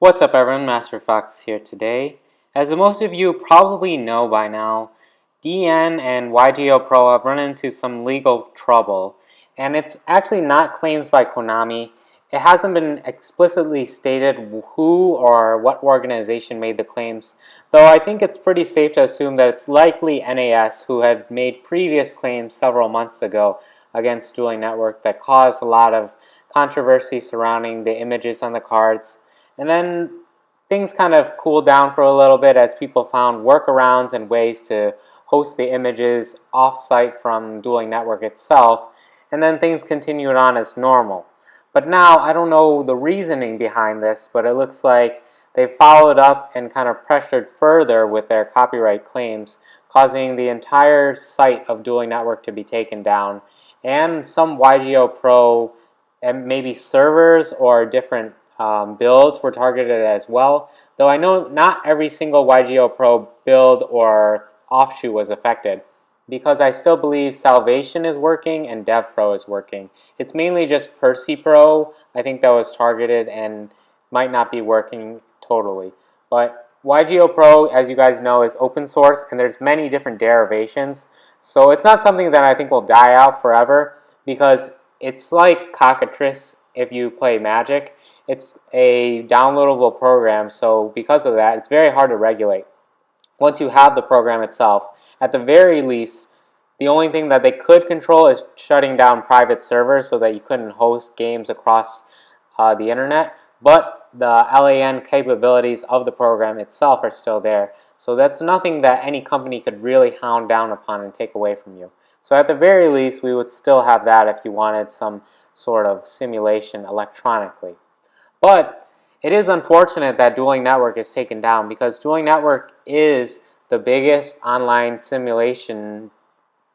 What's up everyone, Master Fox here today. As most of you probably know by now, DN and YGOPro have run into some legal trouble, and it's actually not claims by Konami. It hasn't been explicitly stated who or what organization made the claims, though I think it's pretty safe to assume that it's likely NAS, who had made previous claims several months ago against Dueling Network that caused a lot of controversy surrounding the images on the cards. And then things kind of cooled down for a little bit as people found workarounds and ways to host the images off-site from Dueling Network itself, and then things continued on as normal. But now, I don't know the reasoning behind this, but it looks like they followed up and kind of pressured further with their copyright claims, causing the entire site of Dueling Network to be taken down, and some YGOPro and maybe servers or different builds were targeted as well, though I know not every single YGOPro build or offshoot was affected, because I still believe Salvation is working and DevPro is working. It's mainly just PercyPro, I think, that was targeted and might not be working totally. But YGOPro, as you guys know, is open source and there's many different derivations, so it's not something that I think will die out forever, because it's like cockatrice if you play Magic. It's a downloadable program, so because of that, it's very hard to regulate. Once you have the program itself, at the very least, the only thing that they could control is shutting down private servers so that you couldn't host games across the internet, but the LAN capabilities of the program itself are still there. So that's nothing that any company could really hound down upon and take away from you. So at the very least, we would still have that if you wanted some sort of simulation electronically. But it is unfortunate that Dueling Network is taken down, because Dueling Network is the biggest online simulation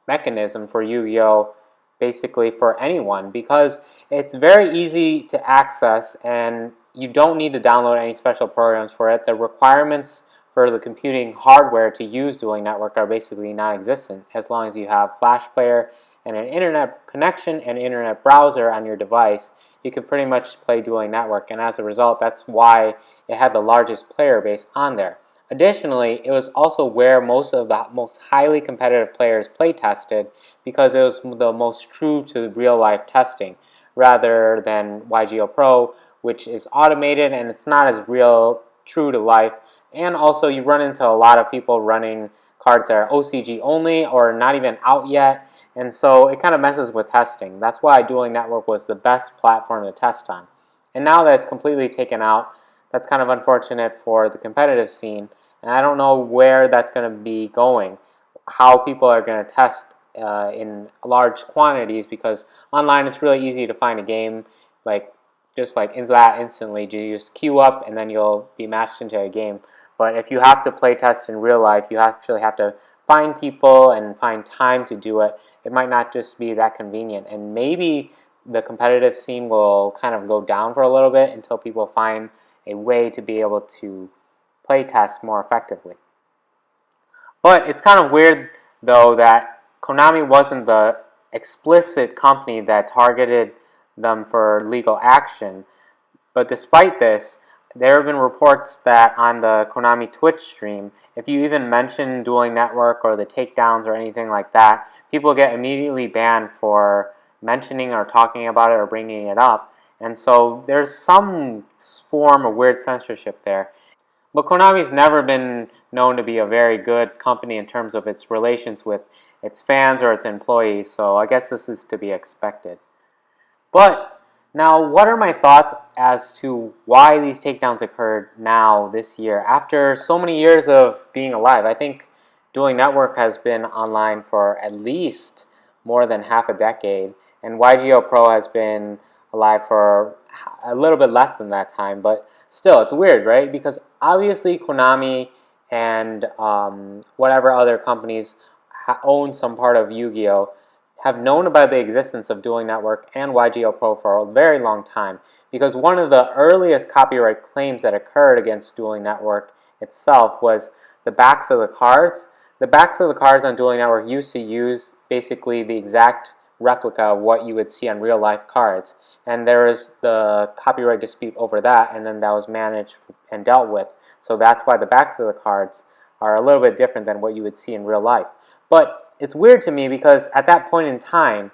mechanism for Yu-Gi-Oh! Basically for anyone, because it's very easy to access and you don't need to download any special programs for it. The requirements for the computing hardware to use Dueling Network are basically non-existent as long as you have Flash Player and an internet connection and internet browser on your device. You can pretty much play Dueling Network, and as a result, that's why it had the largest player base on there. Additionally, it was also where most of the most highly competitive players play tested, because it was the most true to real-life testing, rather than YGOPro, which is automated and it's not as real true to life. And also, you run into a lot of people running cards that are OCG only or not even out yet, and so it kind of messes with testing. That's why Dueling Network was the best platform to test on. And now that it's completely taken out, that's kind of unfortunate for the competitive scene. And I don't know where that's going to be going, how people are going to test in large quantities, because online it's really easy to find a game, just like in that instantly. You just queue up and then you'll be matched into a game. But if you have to play test in real life, you actually have to find people and find time to do it. It might not just be that convenient, and maybe the competitive scene will kind of go down for a little bit until people find a way to be able to play test more effectively. But it's kind of weird, though, that Konami wasn't the explicit company that targeted them for legal action. But despite this, there have been reports that on the Konami Twitch stream, if you even mention Dueling Network or the takedowns or anything like that, people get immediately banned for mentioning or talking about it or bringing it up. And so there's some form of weird censorship there. But Konami's never been known to be a very good company in terms of its relations with its fans or its employees, so I guess this is to be expected. But now, what are my thoughts as to why these takedowns occurred now, this year, after so many years of being alive? I think Dueling Network has been online for at least more than half a decade, and YGOPro has been alive for a little bit less than that time, but still, it's weird, right? Because obviously Konami and whatever other companies own some part of Yu-Gi-Oh! Have known about the existence of Dueling Network and YGOPro for a very long time, because one of the earliest copyright claims that occurred against Dueling Network itself was the backs of the cards. The backs of the cards on Dueling Network used to use basically the exact replica of what you would see on real life cards. and there is the copyright dispute over that, and then that was managed and dealt with. So that's why the backs of the cards are a little bit different than what you would see in real life. But it's weird to me because at that point in time,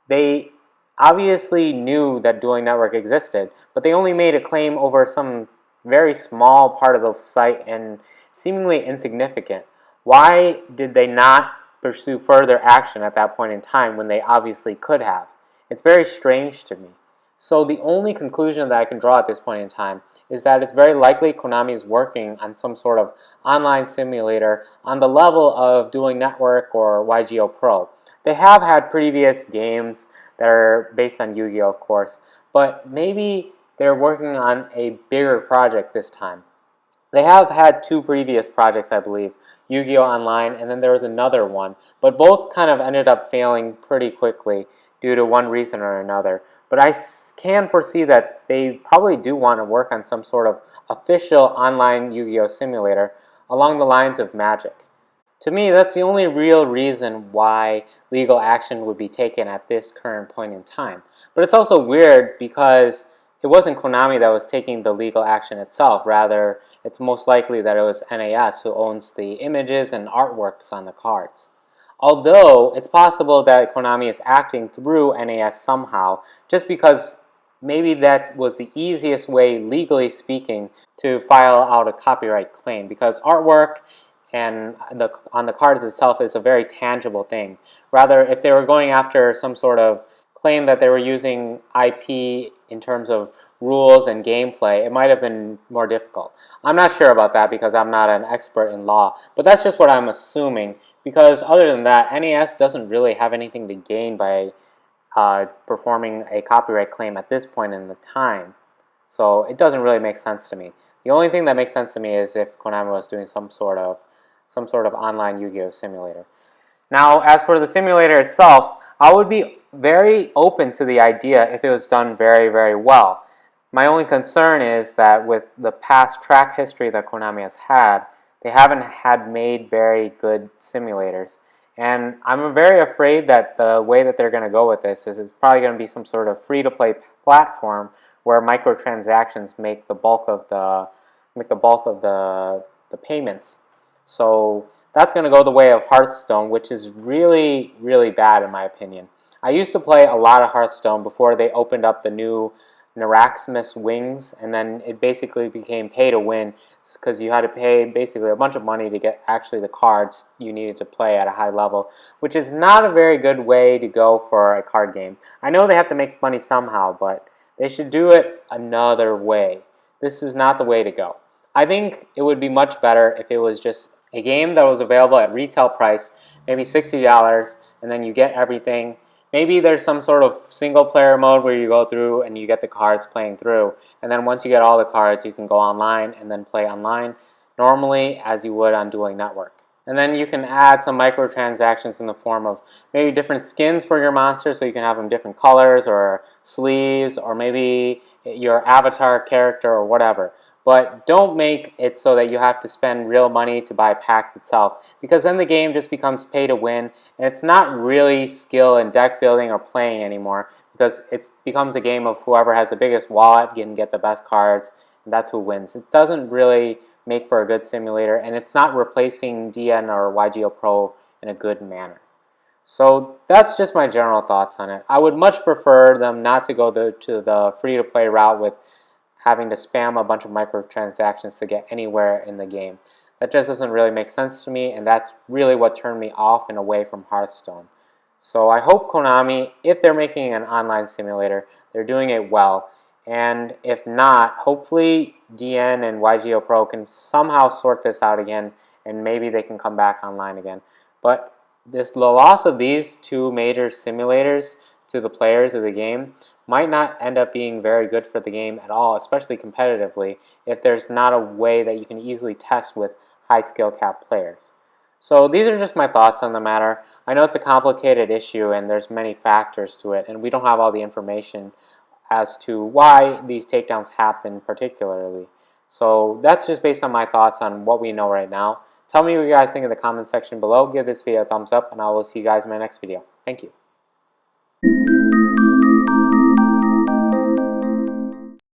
they obviously knew that dueling network existed, but they only made a claim over some very small part of the site and seemingly insignificant. Why did they not pursue further action at that point in time when they obviously could have? It's very strange to me. So the only conclusion that I can draw at this point in time is that it's very likely Konami is working on some sort of online simulator on the level of Dueling Network or YGOPro. They have had previous games that are based on Yu-Gi-Oh, of course, but maybe they're working on a bigger project this time. They have had two previous projects, I believe, Yu-Gi-Oh! Online, and then there was another one, but both kind of ended up failing pretty quickly due to one reason or another. But I can foresee that they probably do want to work on some sort of official online Yu-Gi-Oh! Simulator along the lines of Magic. To me, that's the only real reason why legal action would be taken at this current point in time. But it's also weird because it wasn't Konami that was taking the legal action itself. Rather, it's most likely that it was NAS who owns the images and artworks on the cards. Although, it's possible that Konami is acting through NAS somehow, just because maybe that was the easiest way, legally speaking, to file out a copyright claim. Because artwork and on the cards itself is a very tangible thing. Rather, if they were going after some sort of claim that they were using IP in terms of rules and gameplay, it might have been more difficult. I'm not sure about that because I'm not an expert in law, but that's just what I'm assuming, because other than that, NES doesn't really have anything to gain by performing a copyright claim at this point in the time. So it doesn't really make sense to me. The only thing that makes sense to me is if Konami was doing some sort of online Yu-Gi-Oh! Simulator. Now, as for the simulator itself, I would be very open to the idea if it was done very, very well. My only concern is that with the past track history that Konami has had, they haven't had made very good simulators. And I'm very afraid that the way that they're going to go with this is it's probably going to be some sort of free-to-play platform where microtransactions make the bulk of the payments. So that's going to go the way of Hearthstone, which is really, really bad in my opinion. I used to play a lot of Hearthstone before they opened up the new Naraxmus wings, and then it basically became pay to win because you had to pay basically a bunch of money to get actually the cards you needed to play at a high level, which is not a very good way to go for a card game. I know they have to make money somehow, but they should do it another way. This is not the way to go. I think it would be much better if it was just a game that was available at retail price, maybe $60, and then you get everything. Maybe there's some sort of single player mode where you go through and you get the cards playing through, and then once you get all the cards, you can go online and then play online normally as you would on Dueling Network. And then you can add some microtransactions in the form of maybe different skins for your monsters, so you can have them different colors or sleeves, or maybe your avatar character or whatever. But don't make it so that you have to spend real money to buy packs itself, because then the game just becomes pay to win, and it's not really skill and deck building or playing anymore, because it becomes a game of whoever has the biggest wallet can get the best cards, and that's who wins. It doesn't really make for a good simulator, and it's not replacing DN or YGOPro in a good manner. So that's just my general thoughts on it. I would much prefer them not to go to the free-to-play route with having to spam a bunch of microtransactions to get anywhere in the game. That just doesn't really make sense to me, and that's really what turned me off and away from Hearthstone. So I hope Konami, if they're making an online simulator, they're doing it well. And if not, hopefully DN and YGOPro can somehow sort this out again, and maybe they can come back online again. But the loss of these two major simulators to the players of the game might not end up being very good for the game at all, especially competitively, if there's not a way that you can easily test with high skill cap players. So these are just my thoughts on the matter. I know it's a complicated issue and there's many factors to it, and we don't have all the information as to why these takedowns happen particularly. So that's just based on my thoughts on what we know right now. Tell me what you guys think in the comment section below. Give this video a thumbs up, and I will see you guys in my next video. Thank you.